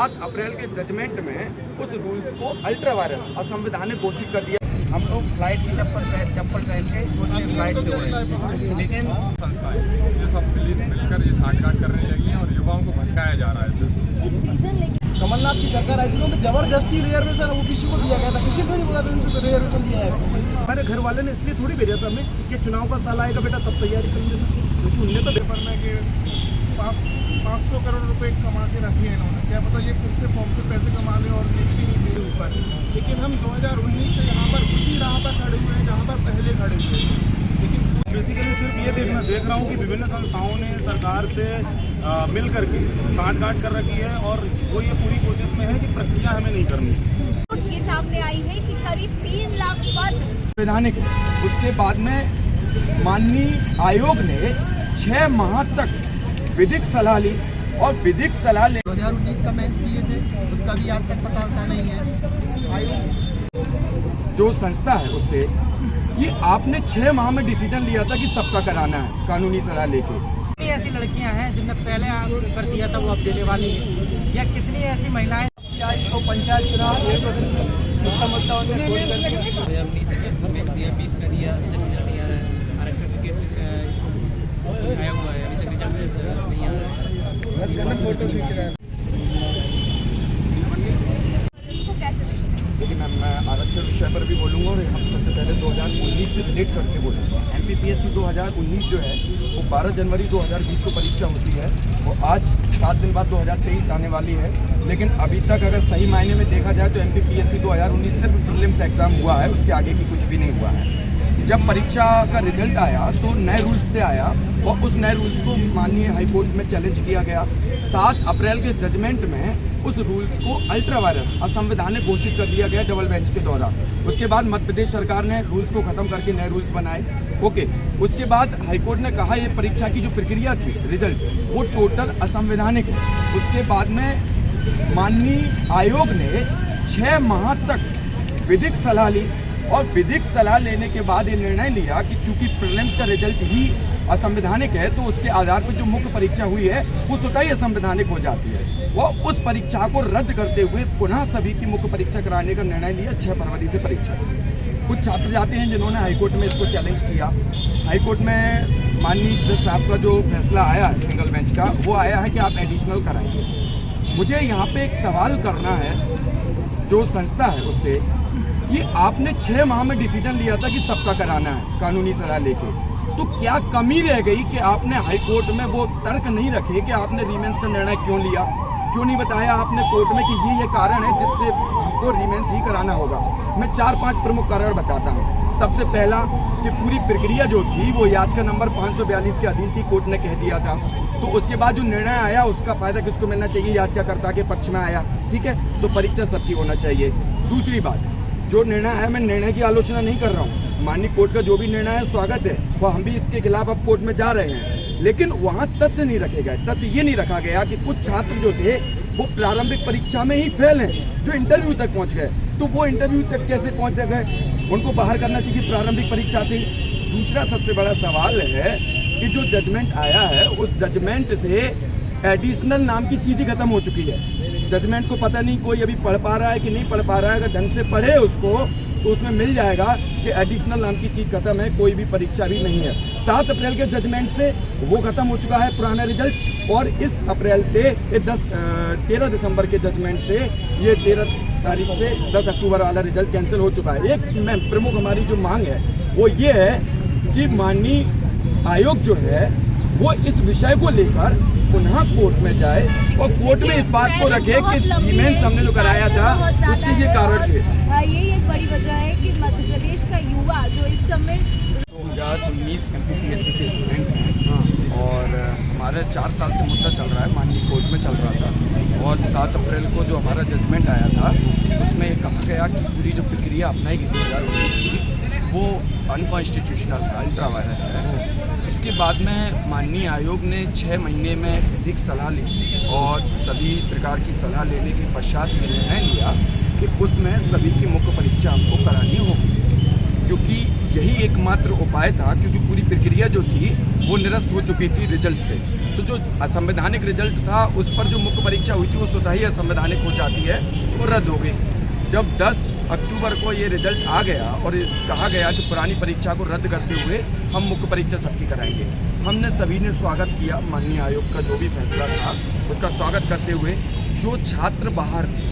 7 अप्रैल के जजमेंट में उस रूल्स को अल्ट्रा वायरस असंवैधानिक घोषित कर दिया। हम लोग फ्लाइट की चप्पल पहन के सोचते फ्लाइट से उड़े, लेकिन संस्थाएं ये सब मिलकर ये साठगांठ करने लगी हैं और युवाओं को भटकाया जा रहा है सर। कमलनाथ की सरकार आई थी तो जबरदस्ती रिजर्वेशन ओबीसी को दिया गया था, किसी को नहीं बोला था उनको रिजर्वेशन दिया है। हमारे घर वाले ने इसलिए थोड़ी भेजा था हमें कि चुनाव का साल आएगा बेटा तब तैयारी कर लेना, क्योंकि उनने तो पेपर में कि 500 करोड़ रुपए कमा के रखी है इन्होंने, क्या पता ये फिर से फॉर्म से पैसे कमा ले और निकली नहीं दे ऊपर। लेकिन हम 2019 से यहाँ पर उसी राह पर खड़े हुए हैं जहाँ पर पहले खड़े हुए हैं। लेकिन बेसिकली सिर्फ ये देख रहा हूँ कि विभिन्न संस्थाओं ने सरकार से मिल करके साठगांठ कर रखी है और वो ये पूरी कोशिश में है कि प्रक्रिया हमें नहीं करनी। ये सामने आई है कि करीब 3 लाख पद संवैधानिक। उसके बाद में माननीय आयोग ने 6 माह तक विधिक सलाह ली और विधिक सलाह ले 2019 का मेंस किए थे, उसका भी आज तक पता नहीं है। आयोग जो संस्था है उससे कि आपने 6 माह में डिसीजन लिया था कि सबका कराना है कानूनी सलाह लेके। कितनी ऐसी लड़कियां हैं जिनने पहले कर दिया था वो अब देने वाली है, या कितनी ऐसी महिलाएं तो पंचायत चुनाव इसका मुद्दा उन्होंने सोच करके 20 का दिया आरक्षण के केस में इसको आया हुआ है, अभी तक रिजल्ट नहीं आ रहा है। फोटो खींच रहा है। इसको कैसे देखते हैं? देखिए मैम, मैं आरक्षण विषय पर भी बोलूँगा और हम सबसे पहले 2019 से रिलेट करके बोलूँगा। MPPSC 2019 जो है वो 12 जनवरी 2020 को परीक्षा होती है, वो आज 7 दिन बाद 2023 आने वाली है। लेकिन अभी तक अगर सही मायने में देखा जाए तो MPPSC 2019 सिर्फ प्रीलिम्स एग्ज़ाम हुआ है, उसके आगे की कुछ भी नहीं हुआ है। जब परीक्षा का रिजल्ट आया तो नए रूल्स से आया और उस नए रूल्स को माननीय हाईकोर्ट में चैलेंज किया गया। 7 अप्रैल के जजमेंट में उस रूल्स को अल्ट्रा वायरस असंवैधानिक घोषित कर दिया गया डबल बेंच के द्वारा। उसके बाद मध्य प्रदेश सरकार ने रूल्स को ख़त्म करके नए रूल्स बनाए। ओके, उसके बाद हाईकोर्ट ने कहा ये परीक्षा की जो प्रक्रिया थी रिजल्ट वो टोटल असंवैधानिक है। उसके बाद में माननीय आयोग ने 6 माह तक विधिक सलाह ली और विधिक सलाह लेने के बाद ये निर्णय लिया कि चूंकि प्रीलिम्स का रिजल्ट ही असंवैधानिक है तो उसके आधार पर जो मुख्य परीक्षा हुई है वो स्वतः ही असंवैधानिक हो जाती है। वो उस परीक्षा को रद्द करते हुए पुनः सभी की मुख्य परीक्षा कराने का निर्णय लिया। 6 फरवरी से परीक्षा थी। कुछ छात्र जाते हैं जिन्होंने हाईकोर्ट में इसको चैलेंज किया। हाईकोर्ट में माननीय जज साहब का जो फैसला आया है सिंगल बेंच का, वो आया है कि आप एडिशनल कराएंगे। मुझे यहाँ पे एक सवाल करना है जो संस्था है उससे कि आपने 6 माह में डिसीजन लिया था कि सबका कराना है कानूनी सलाह लेके, तो क्या कमी रह गई कि आपने हाईकोर्ट में वो तर्क नहीं रखे कि आपने रीमेंस का निर्णय क्यों लिया, क्यों नहीं बताया आपने कोर्ट में कि ये कारण है जिससे हमको रीमेंस ही कराना होगा। मैं 4-5 प्रमुख कारण बताता हूँ। सबसे पहला कि पूरी प्रक्रिया जो थी वो याचिका नंबर 542 के अधीन थी, कोर्ट ने कह दिया था। तो उसके बाद जो निर्णय आया उसका फायदा किसको मिलना चाहिए? याचिकाकर्ता के पक्ष में आया, ठीक है, तो परीक्षा सबकी होना चाहिए। दूसरी बात, जो निर्णय आया, मैं निर्णय की आलोचना नहीं कर रहा हूँ, माननीय कोर्ट का जो भी निर्णय है स्वागत है, वो हम भी इसके खिलाफ अब कोर्ट में जा रहे हैं। लेकिन वहाँ तथ्य नहीं रखे गए। तथ्य ये नहीं रखा गया कि कुछ छात्र जो थे वो प्रारंभिक परीक्षा में ही फेल हैं, जो इंटरव्यू तक पहुँच गए। तो वो इंटरव्यू तक कैसे पहुँच गए? उनको बाहर करना चाहिए प्रारंभिक परीक्षा से। दूसरा सबसे बड़ा सवाल है कि जो जजमेंट आया है उस जजमेंट से एडिशनल नाम की चीज़ ही खत्म हो चुकी है। जजमेंट को पता नहीं कोई अभी पढ़ पा रहा है कि नहीं पढ़ पा रहा है। अगर ढंग से पढ़े उसको तो उसमें मिल जाएगा कि एडिशनल नाम की चीज़ खत्म है, कोई भी परीक्षा भी नहीं है। 7 अप्रैल के जजमेंट से वो खत्म हो चुका है पुराना रिजल्ट, और इस अप्रैल से 13 दिसंबर के जजमेंट से ये 13 तारीख से 10 अक्टूबर वाला रिजल्ट कैंसिल हो चुका है। एक प्रमुख हमारी जो मांग है वो ये है कि माननीय आयोग जो है वो इस विषय को लेकर पुनः कोर्ट में जाए और कोर्ट में इस बात को रखे कि रीमेंस हमने जो कराया था उसके ये कारण थे। यही एक बड़ी वजह है कि मध्य प्रदेश का युवा जो इस समय 2019 MPPSC के स्टूडेंट्स हैं और हमारा 4 साल से मुद्दा चल रहा है, माननीय कोर्ट में चल रहा था, और 7 अप्रैल को जो हमारा जजमेंट आया था उसमें कहा गया कि पूरी जो प्रक्रिया अपनाई गई 2019 की वो अनकॉन्स्टिट्यूशनल अल्ट्रा वायरस है। उसके बाद में माननीय आयोग ने 6 महीने में विधिक सलाह ली और सभी प्रकार की सलाह लेने के पश्चात निर्णय लिया कि उसमें सभी की मुख्य परीक्षा हमको करानी होगी, क्योंकि यही एकमात्र उपाय था, क्योंकि पूरी प्रक्रिया जो थी वो निरस्त हो चुकी थी रिजल्ट से। तो तो जो असंवैधानिक रिजल्ट था उस पर जो मुख्य परीक्षा हुई थी वो स्वतः ही असंवैधानिक हो जाती है, वो रद्द हो गई। जब 10 अक्टूबर को ये रिजल्ट आ गया और कहा गया कि पुरानी परीक्षा को रद्द करते हुए हम मुख्य परीक्षा सबकी कराएंगे, हमने सभी ने स्वागत किया। माननीय आयोग का जो भी फैसला था उसका स्वागत करते हुए जो छात्र बाहर थे,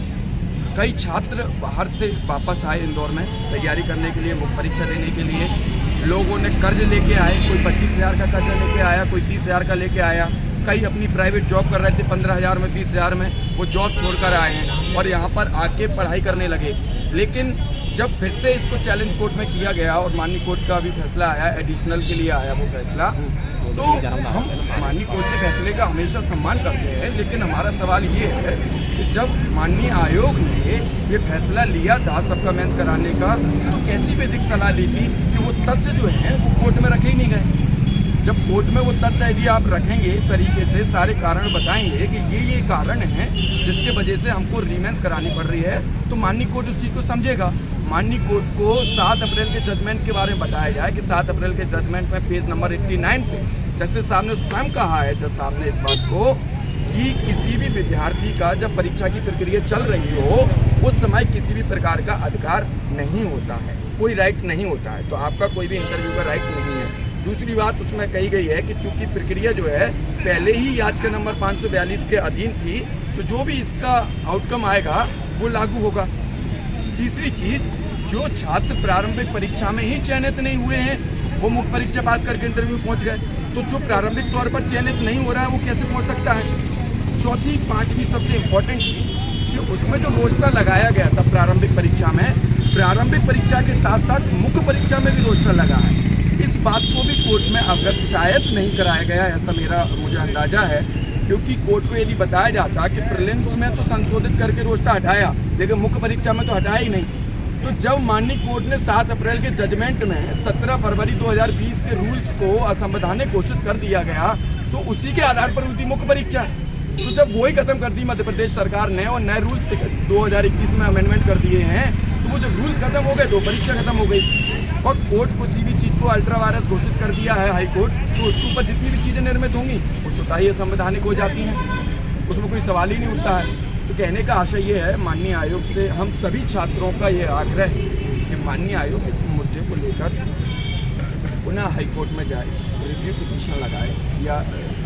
कई छात्र बाहर से वापस आए इंदौर में तैयारी करने के लिए, मुख्य परीक्षा देने के लिए। लोगों ने कर्ज लेके आए, कोई 25,000 का कर्ज लेके आया, कोई 30,000 का लेके आया, कई अपनी प्राइवेट जॉब कर रहे थे 15,000 में, 20,000 में, वो जॉब छोड़कर आए हैं और यहाँ पर आके पढ़ाई करने लगे। लेकिन जब फिर से इसको चैलेंज कोर्ट में किया गया और माननीय कोर्ट का भी फैसला आया, एडिशनल के लिए आया वो फैसला, तो हम माननीय कोर्ट के फैसले का हमेशा सम्मान करते हैं। लेकिन हमारा सवाल ये है कि जब माननीय आयोग ने ये फैसला लिया था सबका मेंस कराने का, तो कैसी वैधिक सलाह ली थी कि वो तथ्य जो हैं वो कोर्ट में रखे ही नहीं गए। जब कोर्ट में वो तथ्य यदि आप रखेंगे तरीके से, सारे कारण बताएंगे कि ये कारण हैं जिसके वजह से हमको रीमेंस करानी पड़ रही है, तो माननीय कोर्ट उस चीज़ को समझेगा। माननीय कोर्ट को 7 अप्रैल के जजमेंट के बारे में बताया जाए कि 7 अप्रैल के जजमेंट में पेज नंबर 89 पे जस्टिस साहब ने स्वयं कहा है, जज साहब ने इस बात को, कि किसी भी विद्यार्थी का जब परीक्षा की प्रक्रिया चल रही हो उस समय किसी भी प्रकार का अधिकार नहीं होता है, कोई राइट नहीं होता है, तो आपका कोई भी इंटरव्यू का राइट नहीं है। दूसरी बात उसमें कही गई है कि चूंकि प्रक्रिया जो है पहले ही याचिका नंबर 542 के अधीन थी, तो जो भी इसका आउटकम आएगा वो लागू होगा। तीसरी चीज, जो छात्र प्रारंभिक परीक्षा में ही चयनित नहीं हुए हैं वो मुख्य परीक्षा पास करके इंटरव्यू पहुंच गए, तो जो प्रारंभिक तौर पर चयनित नहीं हो रहा है वो कैसे पहुंच सकता है। चौथी पांचवी सबसे इम्पोर्टेंट चीज कि उसमें जो रोस्टर लगाया गया था प्रारंभिक परीक्षा में, प्रारंभिक परीक्षा के साथ साथ मुख्य परीक्षा में भी रोस्टर लगा है। इस बात को भी कोर्ट में अवगत शायद नहीं कराया गया, ऐसा मुझे अंदाजा है, क्योंकि कोर्ट को यदि बताया जाता कि प्रीलिम्स में तो संशोधित करके रोस्टर हटाया लेकिन मुख्य परीक्षा में तो हटाया ही नहीं। तो जब माननीय कोर्ट ने 7 अप्रैल के जजमेंट में 17 फरवरी 2020 के रूल्स को असंवैधानिक घोषित कर दिया गया, तो उसी के आधार पर हुई थी मुख्य परीक्षा। तो जब वही खत्म कर दी मध्य प्रदेश सरकार ने और नए रूल्स 2021 में अमेंडमेंट कर दिए हैं, तो वो जब रूल्स खत्म हो गए तो परीक्षा खत्म हो गई। और कोर्ट किसी भी चीज़ को अल्ट्रा वायरस घोषित कर दिया है हाई कोर्ट, तो उसके ऊपर जितनी भी चीज़ें निर्मित होंगी वो स्वतः ही असंवैधानिक हो जाती हैं, उसमें कोई सवाल ही नहीं उठता है। तो कहने का आशय ये है, माननीय आयोग से हम सभी छात्रों का ये आग्रह है कि माननीय आयोग इस मुद्दे को लेकर पुनः हाई कोर्ट में जाए, रिव्यू पिटीशन लगाए या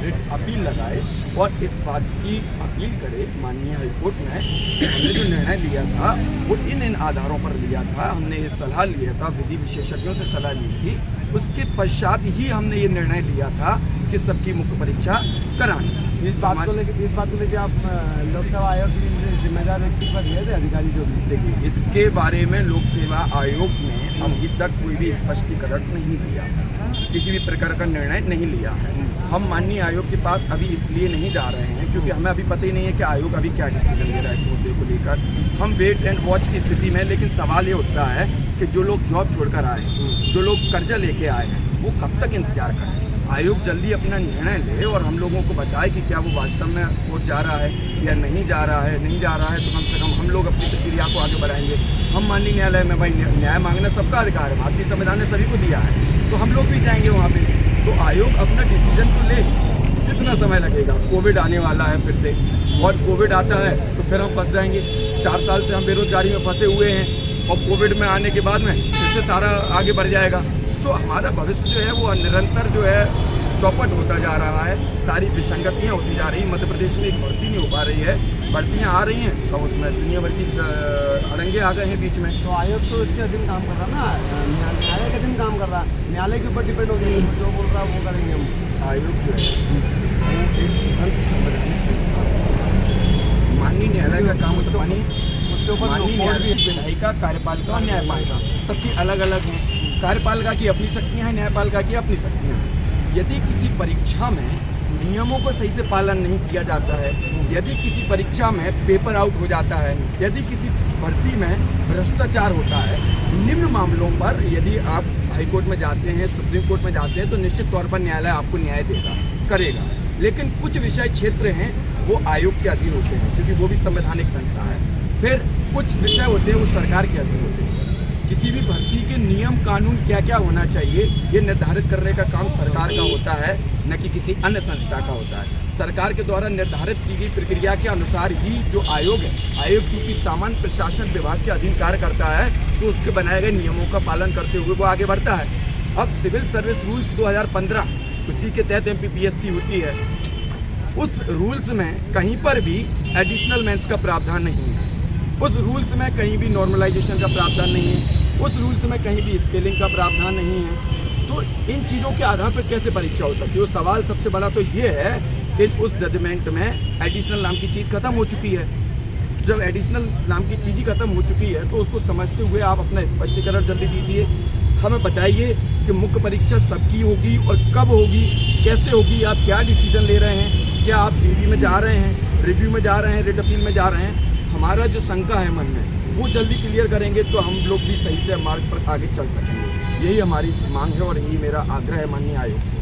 रिट अपील लगाए और इस बात की अपील करे माननीय हाई कोर्ट में हमने जो निर्णय लिया था वो इन आधारों पर लिया था। हमने ये सलाह लिया था, विधि विशेषज्ञों से सलाह ली थी, उसके पश्चात ही हमने ये निर्णय लिया था कि सबकी मुख्य परीक्षा करानी। इस बात को लेकर आप लोकसेवा आयोग की जिम्मेदार व्यक्ति पर दिए थे अधिकारी जो भी? देखिए, इसके बारे में लोक सेवा आयोग ने अभी तक कोई भी स्पष्टीकरण नहीं दिया, किसी भी प्रकार का निर्णय नहीं लिया है। हम माननीय आयोग के पास अभी इसलिए नहीं जा रहे हैं क्योंकि हमें अभी पता ही नहीं है कि आयोग अभी क्या डिसीजन ले रहा है इस मुद्दे को लेकर। हम वेट एंड वॉच की स्थिति में, लेकिन सवाल ये उठता है कि जो लोग जॉब छोड़कर आए, जो लोग कर्जा लेके आए हैं, वो कब तक इंतजार करें। आयोग जल्दी अपना निर्णय ले और हम लोगों को बताए कि क्या वो वास्तव में कोर्ट जा रहा है या नहीं जा रहा है। नहीं जा रहा है तो कम से कम हम लोग अपनी प्रक्रिया को आगे बढ़ाएंगे। हम माननीय न्यायालय में, भाई न्याय मांगना सबका अधिकार है, भारतीय संविधान ने सभी को दिया है, तो हम लोग भी जाएंगे वहाँ पे। तो आयोग अपना डिसीजन तो ले, कितना समय लगेगा? कोविड आने वाला है फिर से, और कोविड आता है तो फिर हम फंस जाएंगे। 4 साल से हम बेरोजगारी में फंसे हुए हैं और कोविड में आने के बाद में फिर से सारा आगे बढ़ जाएगा। तो हमारा भविष्य जो है वो निरंतर जो है चौपट होता जा रहा है, सारी विसंगतियाँ होती जा रही हैं। मध्य प्रदेश में एक भर्ती नहीं हो पा रही है, भर्तियाँ आ रही हैं तो उसमें दुनिया भर की अड़ंगे आ गए हैं बीच में। तो आयोग तो इसके अधीन काम कर रहा है ना, न्यायालय के अधीन काम कर रहा है, न्यायालय के ऊपर डिपेंड हो गई, जो बोल रहा है वो करेंगे हम। आयोग जो है वो एक स्वतंत्र संवैधानिक संस्था है। माननीय न्यायालय का काम तो उसके ऊपर माननीय न्यायालय विधायिका, कार्यपालिका और न्यायपालिका सबकी अलग अलग है। कार्यपालिका की अपनी शक्तियाँ हैं, न्यायपालिका की अपनी शक्तियाँ हैं। यदि किसी परीक्षा में नियमों को सही से पालन नहीं किया जाता है, यदि किसी परीक्षा में पेपर आउट हो जाता है, यदि किसी भर्ती में भ्रष्टाचार होता है, निम्न मामलों पर यदि आप हाईकोर्ट में जाते हैं, सुप्रीम कोर्ट में जाते हैं, तो निश्चित तौर पर न्यायालय आपको न्याय करेगा। लेकिन कुछ विषय क्षेत्र हैं वो आयोग के अधीन होते हैं क्योंकि वो भी संवैधानिक संस्था है। फिर कुछ विषय होते हैं वो सरकार के अधीन होते हैं। किसी भी भर्ती के नियम कानून क्या क्या होना चाहिए ये निर्धारित करने का काम सरकार का होता है। न कि किसी अन्य संस्था का होता है। सरकार के द्वारा निर्धारित की गई प्रक्रिया के अनुसार ही जो आयोग है, आयोग चूँकि सामान्य प्रशासन विभाग के अधीन कार्य करता है, तो उसके बनाए गए नियमों का पालन करते हुए वो आगे बढ़ता है। अब सिविल सर्विस रूल्स 2015 उसी के तहत MPPSC होती है। उस रूल्स में कहीं पर भी एडिशनल मेंस का प्रावधान नहीं है, उस रूल्स में कहीं भी नॉर्मलाइजेशन का प्रावधान नहीं है, उस रूल्स में कहीं भी स्केलिंग का प्रावधान नहीं है। तो इन चीज़ों के आधार पर कैसे परीक्षा हो सकती है? वो सवाल सबसे बड़ा तो ये है कि उस जजमेंट में एडिशनल नाम की चीज़ खत्म हो चुकी है। जब एडिशनल नाम की चीज़ ही खत्म हो चुकी है तो उसको समझते हुए आप अपना स्पष्टीकरण जल्दी दीजिए। हमें बताइए कि मुख्य परीक्षा सबकी होगी और कब होगी, कैसे होगी, आप क्या डिसीजन ले रहे हैं, क्या आप DV में जा रहे हैं, रिव्यू में जा रहे हैं, रिट अपील में जा रहे हैं। हमारा जो शंका है मन में वो जल्दी क्लियर करेंगे तो हम लोग भी सही से मार्ग पर आगे चल सकेंगे। यही हमारी मांग है और यही मेरा आग्रह है माननीय आयोग से।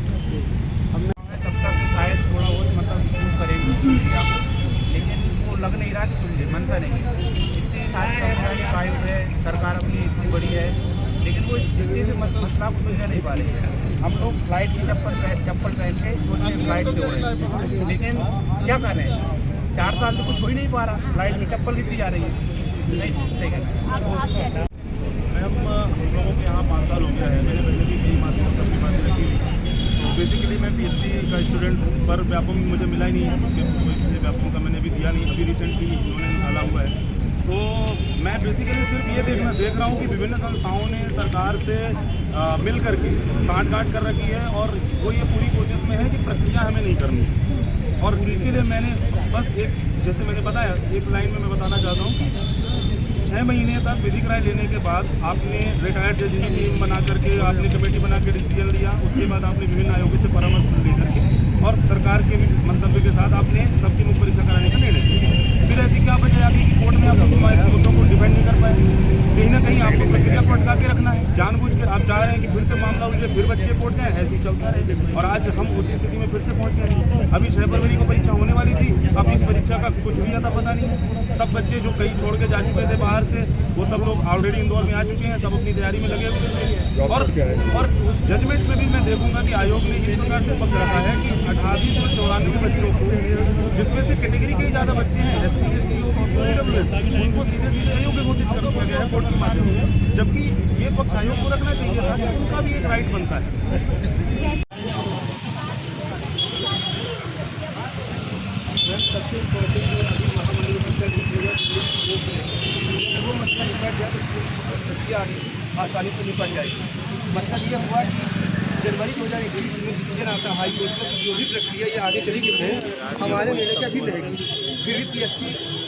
तब तक शायद थोड़ा बहुत मतलब स्कूल करेंगे, लेकिन वो लग नहीं रहा कि सुन ले, मनता नहीं है। इतनी सारी संवैधानिक आयोग है, सरकार अपनी इतनी बड़ी है, लेकिन वो जल्दी से मसला को सुलझा नहीं पा रहे हैं। हम लोग फ्लाइट की चप्पल पहन के सोचते हैं फ्लाइट से उड़े, लेकिन क्या कर रहे हैं? 4 साल से कुछ हो ही नहीं पा रहा। फ्लाइट की चप्पल कितनी जा रही है? नहीं ठीक है। मैम हम लोगों के यहाँ 5 साल हो गया है। मैंने पहले भी कई बातें सबकी बातें रखी हुई। तो बेसिकली मैं PSC का स्टूडेंट हूँ, पर व्यापम मुझे मिला ही नहीं है, तो इसलिए व्यापम का मैंने अभी दिया नहीं। अभी रिसेंटली इन्होंने निकाला हुआ है। तो मैं बेसिकली सिर्फ ये देख रहा हूँ कि विभिन्न संस्थाओं ने सरकार से मिल करके साठगांठ कर रखी है और वो ये पूरी कोशिश में है कि प्रक्रिया हमें नहीं करनी है। और इसीलिए मैंने बस जैसे मैंने बताया, एक लाइन में मैं बताना चाहता हूँ कि 6 महीने तक विधिक राय लेने के बाद आपने रिटायर्ड जज की टीम बना करके, आपने कमेटी बना के डिसीजन लिया, उसके बाद आपने विभिन्न आयोगों से परामर्श ले करके और सरकार के भी मंतव्य के साथ आपने सबकी मुख्य परीक्षा कराने का निर्णय लिया। फिर ऐसी क्या वजह आती कि कोर्ट में आप मुद्दों को डिफेंड नहीं कर पाए? कहीं ना कहीं आपको प्रक्रिया को अटका के रखना है। जानबूझ कर आप चाह रहे हैं कि फिर से मामला उलझे, फिर बच्चे कोर्ट जाए, ऐसे ही चलता रहे। और आज हम उसी स्थिति में फिर से पहुंच गए। अभी 6 फरवरी को परीक्षा होने वाली थी, अब इस परीक्षा का कुछ भी आता पता नहीं है। सब बच्चे जो कहीं छोड़ के जा चुके थे बाहर से, वो सब लोग ऑलरेडी इंदौर में आ चुके हैं, सब अपनी तैयारी में लगे हुए थे। और जजमेंट में भी मैं देखूंगा कि आयोग ने इस प्रकार से पक्ष रखा है कि 8894 बच्चों को, जिसमें से कैटेगरी के ज़्यादा बच्चे हैं, SC ST OBC EWS, उनको सीधे अयोग्य घोषित कर दिया गया है कोर्ट के माध्यम से, जबकि ये पक्ष आयोग को रखना चाहिए था कि उनका भी एक राइट बनता है। सबसे इम्पोर्टेंट जो अभी महामंडल वो मसला निपट जाए तो प्रक्रिया आसानी से निपट जाएगी। मतलब ये हुआ कि जनवरी 2021 में डिसीजन आता हाई कोर्ट का, जो भी प्रक्रिया ये आगे चली गई है हमारे निर्णय के अधीन रहेगी। फिर भी PSC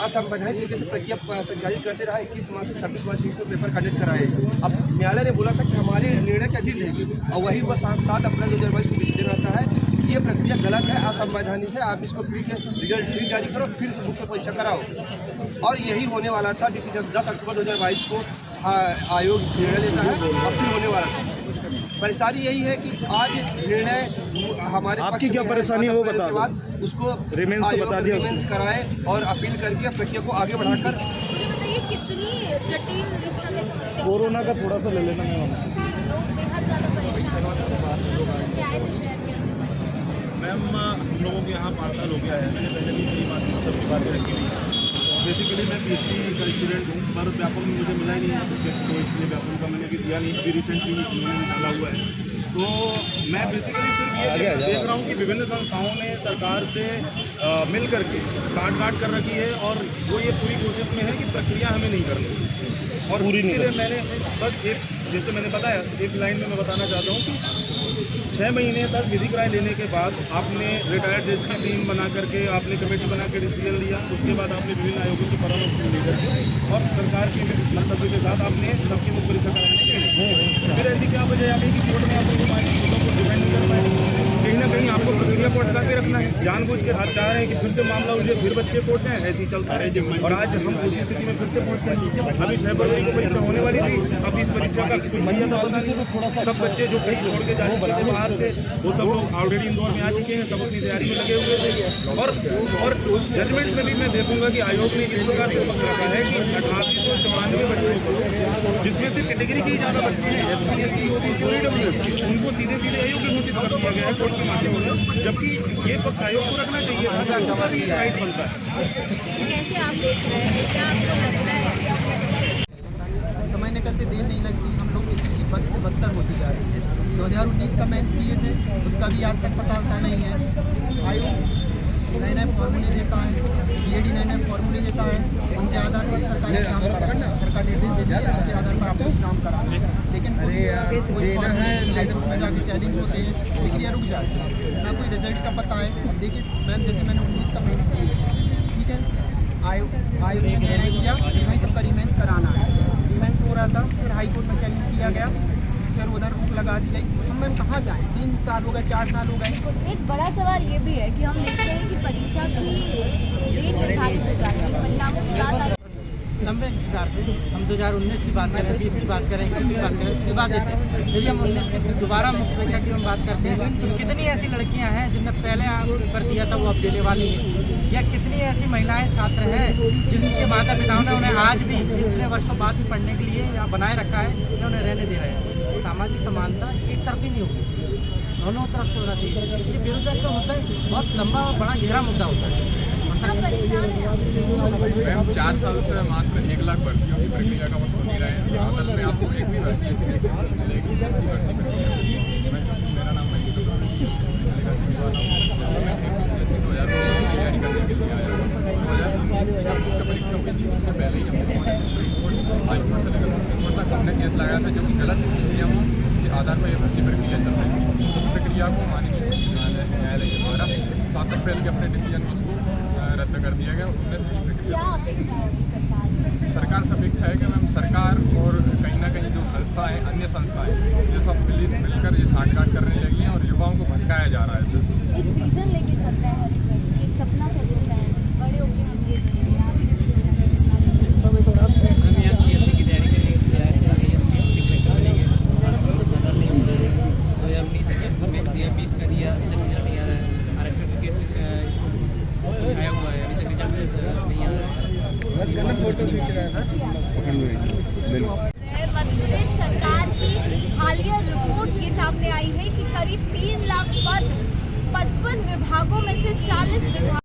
असंवैधानिक तरीके से प्रक्रिया संचालित करते रहा। 21 मार्च से 26 मार्च को पेपर कंडक्ट कराए। अब न्यायालय ने बोला था कि हमारे निर्णय के अधीन रहेगी, और वही हुआ 7 अप्रैल 2022 को डिसीजन आता है ये प्रक्रिया गलत है, असंवैधानिक है, आप इसको रिजल्ट फ्री जारी करो, फिर मुख्य परीक्षा कराओ। और यही होने वाला था। डिसीजन 10 अक्टूबर 2022 को आयोग निर्णय लेता है और फिर होने वाला था। परेशानी यही है कि आज निर्णय हमारे आपकी क्या परेशानी है वो बता दो। उसको रिमेंस कराए और अपील करके प्रक्रिया को आगे बढ़ाकर। ये कितनी जटिल इस समय समस्या कोरोना का थोड़ा सा ले लेना है मैम। हम लोगों के यहाँ 5 साल हो गया है। मैंने पहले भी कई बातें रखी हुई है। बेसिकली मैं PSC का स्टूडेंट हूँ, पर व्यापम मुझे मिला ही नहीं है, तो इसलिए व्यापम का मैंने भी दिया नहीं। अभी रिसेंटली इन्होंने निकाला हुआ है। तो मैं बेसिकली सिर्फ ये देख रहा हूँ कि विभिन्न संस्थाओं ने सरकार से मिल करके साठगांठ कर रखी है और वो ये पूरी कोशिश में है कि प्रक्रिया हमें नहीं करनी। और इसीलिए मैंने बस जैसे मैंने बताया, एक लाइन में मैं बताना चाहता हूँ कि 6 महीने तक विधिक राय लेने के बाद आपने रिटायर्ड जज की टीम बना करके, आपने कमेटी बना के डिसीजन लिया, उसके बाद आपने विभिन्न आयोगों से परामर्श लेकर के और सरकार के मंतव्य के साथ आपने सबकी मुख्य परीक्षा कराने के निर्णय। फिर ऐसी क्या वजह आ गई कि कोर्ट में आप मुद्दों को डिफेंड नहीं कर पाए? कहीं ना कहीं आपको बच्चियां को अटका के रखना है, जानबूझ के हाथ चाह रहे हैं कि फिर से मामला उलझे, फिर बच्चे कोर्ट में, ऐसे ही चलता रहे। और आज हम उसी स्थिति में फिर से पहुंच गए। अभी 6 फरवरी को परीक्षा होने वाली थी, अब इस परीक्षा का कुछ मर्यादा बता दी। सब बच्चे जो कहीं छोड़ के जाने वाले थे बाहर से, वो सब लोग ऑलरेडी इंदौर में आ चुके हैं, सब अपनी तैयारी में लगे हुए थे। और जजमेंट में भी मैं देखूंगा कि आयोग ने इस प्रकार से पकड़ रखा है कि 1894 बच्चों को, जिसमें से कैटेगरी के ज़्यादा बच्चे हैं, SC, ST, OBC और EWS के, उनको सीधे सीधे अयोग्य घोषित कर दिया गया है कोर्ट के माध्यम से, जबकि ये पक्ष आयोग को रखना चाहिए था, उनका भी राइट बनता है। कैसे आप देख रहे हैं, क्या आपको लगता है? समझने करते देर नहीं लगती, हम लोग की बद से बदतर होती जा रही है। 2019 का मेंस किए थे, उसका भी आज तक पता नहीं है। आयोग नए नए फॉर्मूले देता है, GAD नए नए फॉर्मूले देता है, उनके आधार पर सरकार एग्जाम कराना है, सरकार निर्देश देती है, उसके आधार पर आपको एग्जाम कराना है। लेकिन कोई जाके चैलेंज होते हैं, प्रक्रिया रुक जाती है, ना कोई रिजल्ट का पता है। अब देखिए मैम, जैसे मैंने 19 का मेंस किया, ठीक है, आयोग ने निर्णय दिया कि भाई सबका रिमेंस कराना है। रिमेंस हो रहा था, फिर हाई कोर्ट में चैलेंज किया गया, फिर उधर रोक लगा दी गई। हम मैम कहाँ जाएँ? 3 साल हो गए, 4 साल हो गए। एक बड़ा सवाल ये भी है कि हम देखते हैं कि परीक्षा की डेट निर्धारित हो जाती है, परिणामों की बात आती है। लंबे इंतजार से हम 2019 की बात करें, 20 की बात करें, 21 की बात करें, दिवा देते हैं। यदि हम 19 की दोबारा मुख्य परीक्षा की हम बात करते हैं, तो कितनी ऐसी लड़कियां हैं जिनने पहले कर दिया था वो अब देने वाली हैं, या कितनी ऐसी महिलाएं छात्र हैं जिनके माता पिताओं ने उन्हें आज भी इतने वर्षों बाद भी पढ़ने के लिए या बनाए रखा है या उन्हें रहने दे रहे हैं। सामाजिक समानता एक तरफी नहीं होगी, दोनों तरफ से होना चाहिए। ये बेरोजगारी का मुद्दा बहुत लंबा और बड़ा गहरा मुद्दा होता है। कितना परेशान है आप? मैम 4 साल से मात्र 1 लाख भर्तियों की प्रक्रिया का वो सुन ही रहे हैं। अदल में आपको एक भी भर्ती ऐसी नहीं मिलेगी जिसकी भर्ती प्रक्रिया। मेरा नाम मनीष है, मैं APPSC 2019 की तैयारी करने के लिए आया हूँ। 2019 की जब मुख्य परीक्षा हुई थी, उसके पहले ही हम लोगों ने सुप्रीम कोर्ट, हाई कोर्ट से लेकर सुप्रीम कोर्ट तक हमने केस लगाया था, जो कि गलत नियम उसके आधार पर यह भर्ती प्रक्रिया चल रही थी। उस प्रक्रिया को माननीय न्यायालय के द्वारा 7 अप्रैल के अपने डिसीजन में उसको रद्द कर दिया गया। उनने सही प्रक्रिया सरकार से अपेक्षा है कि मैम सरकार और कहीं ना कहीं जो संस्थाएं, अन्य संस्थाएं, ये सब मिलकर ये सांठगांठ करने लगी हैं और युवाओं को भटकाया जा रहा है। सर एक विजन लेके चलते हैं, एक सपना से चलता है, बड़े होके हम ये करेंगे, आपने हम यहाँ PSC की तैयारी करने की तैयारी कर रही है, बनेंगे 2019 में दिया, 20 का दिया, अभी तक रिजल्ट नहीं आ रहा है। आरक्षण के केस में आया हुआ है, अभी तक रिजल्ट नहीं आ रहा है। मध्य प्रदेश सरकार की हालिया रिपोर्ट के सामने आई है कि करीब 3 लाख पद 55 विभागों में से 40 विभाग